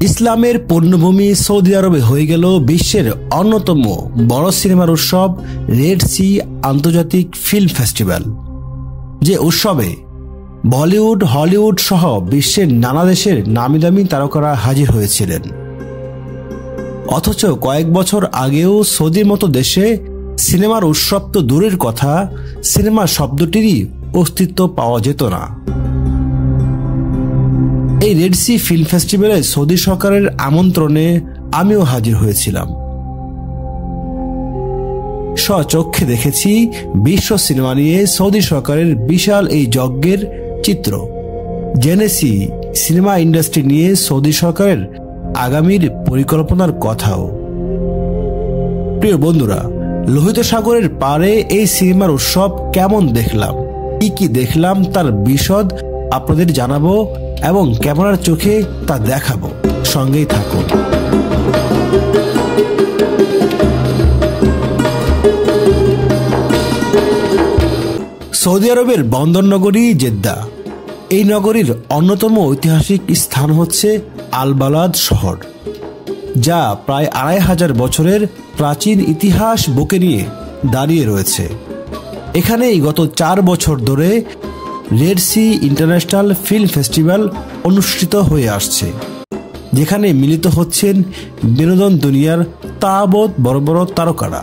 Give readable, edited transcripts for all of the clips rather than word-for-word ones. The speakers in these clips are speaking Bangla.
ইসলামের পূর্ণভূমি সৌদি আরবে হয়ে গেল বিশ্বের অন্যতম বড় সিনেমার উৎসব রেড সি আন্তর্জাতিক ফিল্ম ফেস্টিভ্যাল। যে উৎসবে বলিউড, হলিউড সহ বিশ্বের নানা দেশের নামিদামি তারকারা হাজির হয়েছিলেন। অথচ কয়েক বছর আগেও সৌদির মতো দেশে সিনেমার উৎসব তো দূরের কথা, সিনেমা শব্দটিরই অস্তিত্ব পাওয়া যেত না। এই রেড সি ফিল্ম ফেস্টিভ্যালে সৌদি সরকারের আমন্ত্রণে আমিও হাজির হয়েছিলাম। স্বচক্ষে দেখেছি বিশ্ব সিনেমা নিয়ে সৌদি সরকারের বিশাল এই যজ্ঞের চিত্র। জেনেছি সিনেমা ইন্ডাস্ট্রি নিয়ে সৌদি সরকারের আগামীর পরিকল্পনার কথাও। প্রিয় বন্ধুরা, লোহিত সাগরের পারে এই সিনেমার উৎসব কেমন দেখলাম, কি দেখলাম তার বিশদ আপনাদের জানাবো এবং ক্যামেরার চোখে তা দেখাবো। সঙ্গেই থাকুন। সৌদি আরবের বন্দর নগরী জেদ্দা। এই নগরীর অন্যতম ঐতিহাসিক স্থান হচ্ছে আল বালাদ শহর, যা প্রায় 2500 বছরের প্রাচীন ইতিহাস বুকে নিয়ে দাঁড়িয়ে রয়েছে। এখানেই গত 4 বছর ধরে Red Sea international film festival অনুষ্ঠিত হয়ে আসছে, যেখানে মিলিত হচ্ছেন বিনোদন দুনিয়ার তাবৎ বড় বড় তারকারা।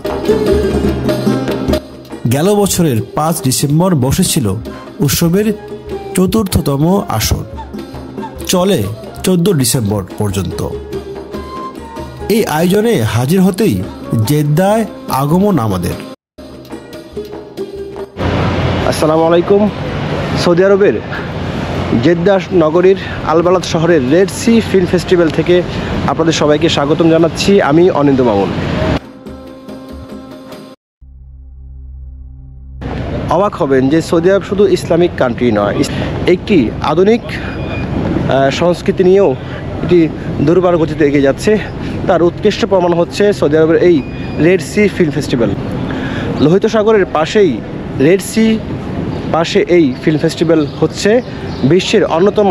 গেল বছরের 5 ডিসেম্বর বসেছিল উৎসবের 4র্থতম আসর, চলে 14 ডিসেম্বর পর্যন্ত। এই আয়োজনে হাজির হতেই জেদ্দায় আগমন আমাদের। আসসালামু আলাইকুম। সৌদি আরবের জেদ্দা নগরীর আল বালাদ শহরের রেড সি ফিল্ম ফেস্টিভ্যাল থেকে আপনাদের সবাইকে স্বাগতম জানাচ্ছি। আমি অনিন্দ্য মামুন। অবাক হবেন যে সৌদি আরব শুধু ইসলামিক কান্ট্রি নয়, একটি আধুনিক সংস্কৃতি নিয়েও এটি দুর্বার গতিতে এগিয়ে যাচ্ছে। তার উৎকৃষ্ট প্রমাণ হচ্ছে সৌদি আরবের এই রেড সি ফিল্ম ফেস্টিভ্যাল। লোহিত সাগরের পাশেই রেড সি পাশে এই ফিল্ম ফেস্টিভ্যাল হচ্ছে বিশ্বের অন্যতম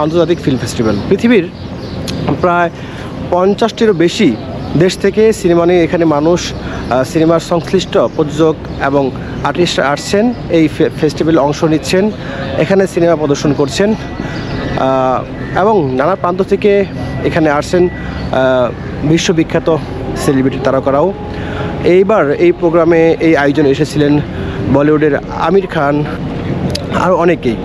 আন্তর্জাতিক ফিল্ম ফেস্টিভ্যাল। পৃথিবীর প্রায় 50টিরও বেশি দেশ থেকে সিনেমা নিয়ে এখানে মানুষ, সিনেমার সংশ্লিষ্ট প্রযোজক এবং আর্টিস্ট আসছেন, এই ফেস্টিভ্যালে অংশ নিচ্ছেন, এখানে সিনেমা প্রদর্শন করছেন এবং নানা প্রান্ত থেকে এখানে আসছেন বিশ্ববিখ্যাত সেলিব্রিটি তারকারাও। এইবার এই প্রোগ্রামে, এই আয়োজনে এসেছিলেন বলিউডের আমির খান, আরও অনেকেই।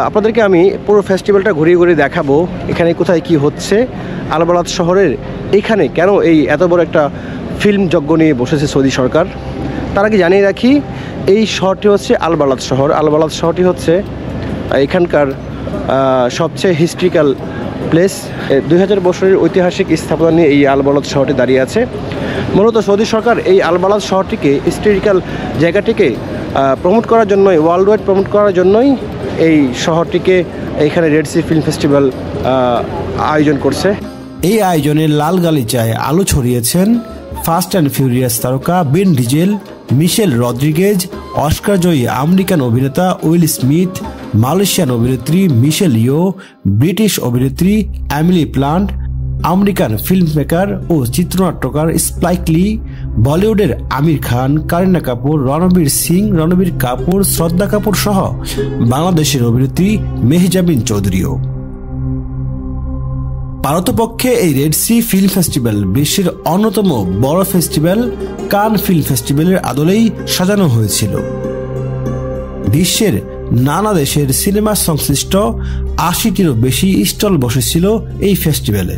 আপনাদেরকে আমি পুরো ফেস্টিভ্যালটা ঘুরিয়ে ঘুরিয়ে দেখাবো, এখানে কোথায় কি হচ্ছে। আল বালাদ শহরের এখানে কেন এই এত বড় একটা ফিল্ম যজ্ঞ নিয়ে বসেছে সৌদি সরকার, তার আগে জানিয়ে রাখি এই শহরটি হচ্ছে আল বালাদ শহর। আল বালাদ শহরটি হচ্ছে এখানকার সবচেয়ে হিস্ট্রিক্যাল প্লেস। 2000 বছরের ঐতিহাসিক স্থাপনা নিয়ে এই আল বালাদ শহরটি দাঁড়িয়ে আছে। মূলত সৌদি সরকার এই আল বালাদ শহরটিকে, হিস্ট্রিক্যাল জায়গাটিকে প্রমোট করার জন্যই, ওয়ার্ল্ড ওয়াইড প্রমোট করার জন্যই এই শহরটিকে এখানে রেড সি ফিল্ম ফেস্টিভ্যাল আয়োজন করছে। এই আয়োজনে লাল গালিচায় আলো ছড়িয়েছেন ফাস্ট অ্যান্ড ফিউরিয়াস তারকা Vin Diesel, Michelle Rodriguez, Oscar জয়ী আমেরিকান অভিনেতা উইল স্মিথ, মালয়েশিয়ান অভিনেত্রী মিশেল ইয়ো, ব্রিটিশ অভিনেত্রী Emily Blunt, American film maker ও চিত্রনাট্যকার স্পাইক লি, বলিউডের আমির খান, কারিনা কাপুর, রণবীর সিং, রণবীর কাপুর, শ্রদ্ধা কাপুর সহ বাংলাদেশের অভিনেত্রী মেহজাবিন চৌধুরীও। পারতপক্ষে এই রেড সি ফিল্ম ফেস্টিভ্যাল বিশ্বের অন্যতম বড় ফেস্টিভ্যাল কান ফিল্ম ফেস্টিভ্যালের আদলেই সাজানো হয়েছিল। বিশ্বের নানা দেশের সিনেমা সংশ্লিষ্ট 80টিরও বেশি স্টল বসেছিল এই ফেস্টিভ্যালে।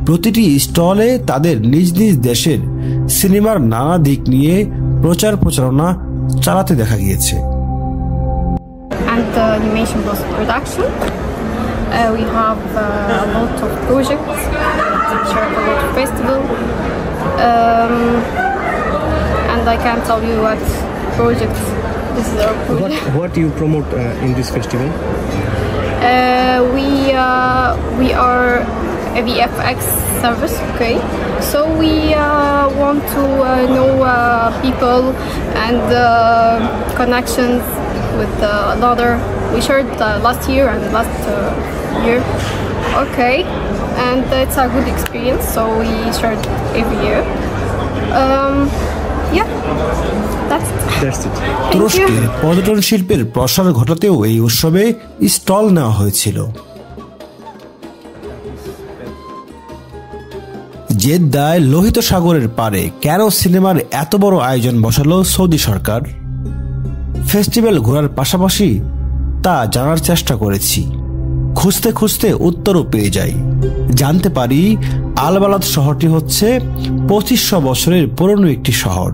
প্রতিটি স্টলে তাদের নিজ নিজ দেশের সিনেমার নানা দিক নিয়ে প্রচার প্রচারণা চালাতে দেখা গিয়েছে। We have a lot of projects, a lot of festivals, and I can't tell you what projects this is our project. What do you promote in this festival? We are a VFX service, okay? So we want to know people and connections with another. We shared last year and last year. Okay. and it's a good experience. So we share every year. Yeah, that's it. তুরস্কের পর্যটন শিল্পের প্রসার ঘটাতেও এই উৎসবে স্টল নেওয়া হয়েছিল। জেদ্দায় লোহিত সাগরের পারে কেন সিনেমার এত বড় আয়োজন বসালো সৌদি সরকার? ফেস্টিভ্যাল ঘোরার পাশাপাশি তা জানার চেষ্টা করেছি। খুঁজতে খুঁজতে উত্তরও পেয়ে যাই। জানতে পারি আল বালাদ শহরটি হচ্ছে 2500 বছরের পুরনো একটি শহর।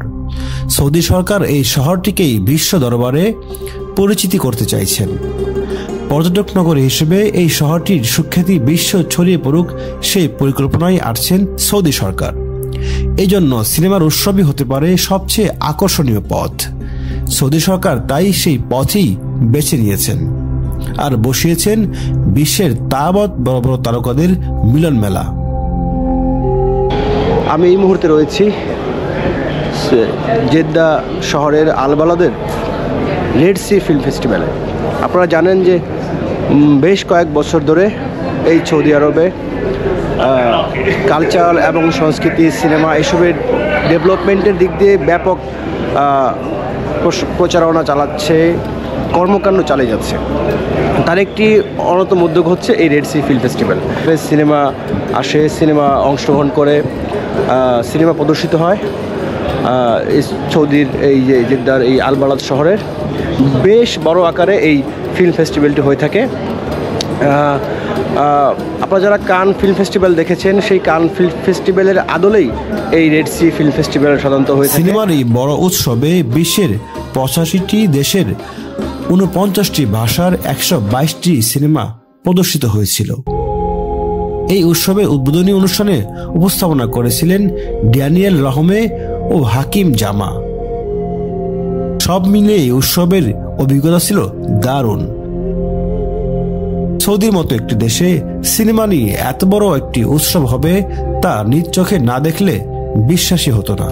সৌদি সরকার এই শহরটিকেই বিশ্ব দরবারে পরিচিতি করতে চাইছেন। পর্যটক নগরী হিসেবে এই শহরটির সুখ্যাতি বিশ্ব ছড়িয়ে পড়ুক সেই পরিকল্পনায় আসছেন সৌদি সরকার। এই জন্য সিনেমার উৎসবই হতে পারে সবচেয়ে আকর্ষণীয় পথ। সৌদি সরকার তাই সেই পথই বেছে নিয়েছেন আর বসিয়েছেন বিশ্বের তাবৎ বড় বড় তারকাদের মিলন মেলা। আমি এই মুহূর্তে রয়েছি জেদ্দা শহরের আল বালাদের রেড সি ফিল্ম ফেস্টিভ্যালে। আপনারা জানেন যে বেশ কয়েক বছর ধরে এই সৌদি আরবে কালচার এবং সংস্কৃতি, সিনেমা এসবের ডেভেলপমেন্টের দিক দিয়ে ব্যাপক প্রচারণা চালাচ্ছে, কর্মকাণ্ড চালিয়ে যাচ্ছে। তার একটি অন্যতম উদ্যোগ হচ্ছে এই Red Sea film festival. Cinema আসে, সিনেমা অংশগ্রহণ করে, সিনেমা প্রদর্শিত হয় সৌদির এই যে জেদ্দার এই আল বালাদ শহরের বেশ বড় আকারে এই ফিল্ম ফেস্টিভ্যালটি হয়ে থাকে। আপনারা যারা কান ফিল্ম ফেস্টিভ্যাল দেখেছেন, সেই কান ফিল্ম ফেস্টিভ্যালের আদলেই এই রেড সি ফিল্ম ফেস্টিভ্যাল সাধারণত হয়ে থাকে। সিনেমার এই বড় উৎসবে বিশ্বের 85টি দেশের 49টি ভাষার 122টি সিনেমা প্রদর্শিত হয়েছিল। এই উৎসবের উদ্বোধনী অনুষ্ঠানে উপস্থাপনা করেছিলেন ড্যানিয়েল রহমে ও হাকিম জামা। সব মিলিয়ে এই উৎসবের অভিজ্ঞতা ছিল দারুণ। সৌদির মতো একটি দেশে সিনেমা নিয়ে এত বড় একটি উৎসব হবে তা নিজ চোখে না দেখলে বিশ্বাসই হতো না।